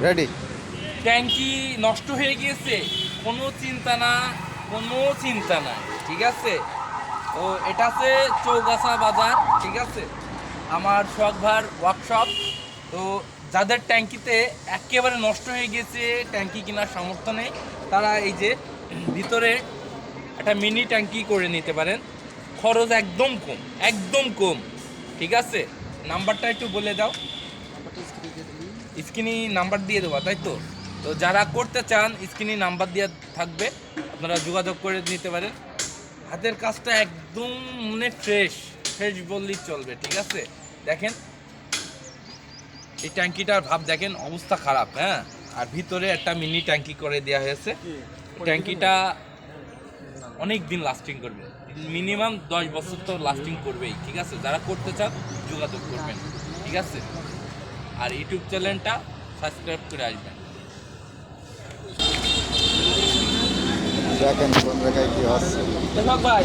Ready. ট্যাঙ্কি নষ্ট হয়ে গিয়েছে, কোনো চিন্তা না, কোনো চিন্তা নাই, ঠিক আছে। তো এটা আছে চৌগাছা বাজার, ঠিক আছে, আমার শখ ভার ওয়ার্কশপ। তো যাদের ট্যাঙ্কিতে একেবারে নষ্ট হয়ে গিয়েছে, ট্যাঙ্কি কেনার সামর্থ্য নেই, তারা এই যে ভিতরে একটা মিনি ট্যাঙ্কি করে নিতে পারেন। খরচ একদম কম, একদম কম, ঠিক আছে। নাম্বারটা একটু বলে দাও। স্ক্রিনে নাম্বার দিয়ে দেবো, তাই তো? তো যারা করতে চান স্ক্রিনে নাম্বার দেওয়া থাকবে, আপনারা যোগাযোগ করে নিতে পারেন। হাতের কাজটা একদম মানে ফ্রেশ ফ্রেশ বললেই চলবে, ঠিক আছে। দেখেন এই ট্যাঙ্কিটার ভাব দেখেন, অবস্থা খারাপ, হ্যাঁ। আর ভিতরে একটা মিনি ট্যাঙ্কি করে দেওয়া হয়েছে। ট্যাঙ্কিটা অনেক দিন লাস্টিং করবে, মিনিমাম 10 বছর তো লাস্টিং করবেই, ঠিক আছে। যারা করতে চান যোগাযোগ করবেন, ঠিক আছে। আর ইউটিউব চ্যানেলটা সাবস্ক্রাইব করে আসবেন। দেখেন কোন জায়গায় কি হচ্ছে। ভাই